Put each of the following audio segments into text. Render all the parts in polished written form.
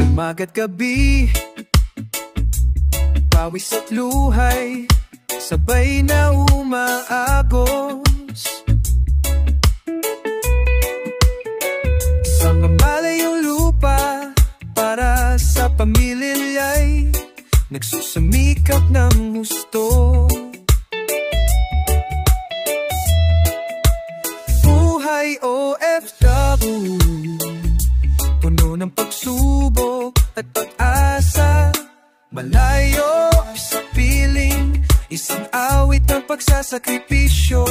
Umaga't gabi, pawis at luhay, sabay na umaagos. Sa malayong lupa, para sa pamilya'y nagsusumikap ng gusto. Buhay OFW, puno ng pagsubok at pag-asa. Malayo sa piling, isang awit ng pagsasakripisyo.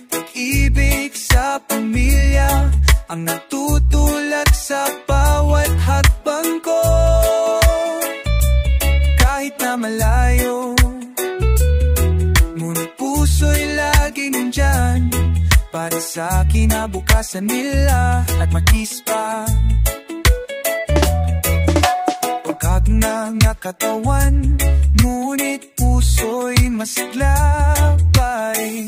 Pag-ibig sa pamilya ang natutulak sa bawat hakbang ko. Kahit na malayo, ngunit puso'y laging nandyan para sa kinabukasan nila at magkis pa. Pagkag na nga katawan, ngunit puso'y masiglapay.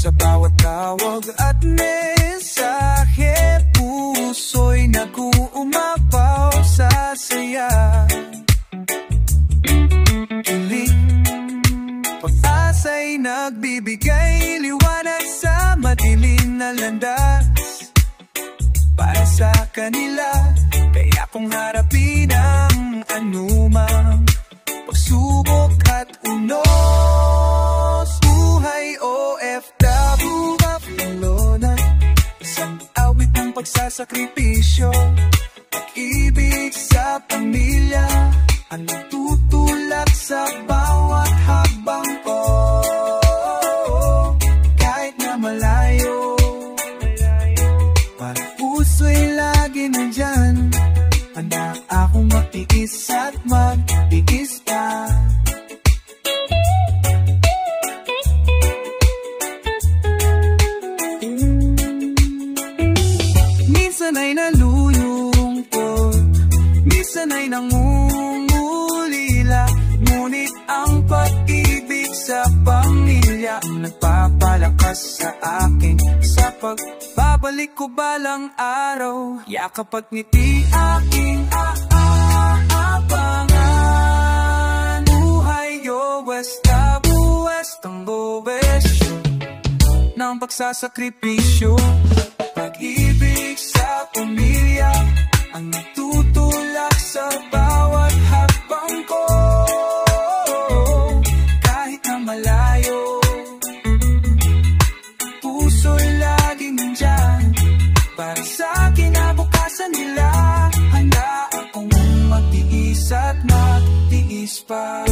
Sa bawat tawag at mensahe, puso'y nag-uumapaw sa saya. Kilig, pag-asa'y nagbibigay liwanag sa madilim na landas. Para sa kanila, kaya kung harapin ang anumang pagsubok at unos. Buhay OFW, Barcelona, isang awit ng pagsasakripisyo. Pag-ibig sa pamilya ang natutulak sa bawat hakbang ko. Kahit na malayo, para puso'y lagi nandyan, handa akong matiis at magtiis pa. Minsan ay nalulungkot, minsan ay nangungulila, ngunit ang pag-ibig sa pamilya ang nagpapalakas sa akin. Sa pagbabalik ko balang araw, yakap at ngiti aking aabangan. Buhay OFW, ang gobesyo ng pagsasakripisyo. Pag-ibig sa pamilya ang natutulak sa bawat hakbang ko. Kahit na malayo, puso'y laging nandyan para sa kinabukasan nila. Handa akong magtiis at magtiis pa.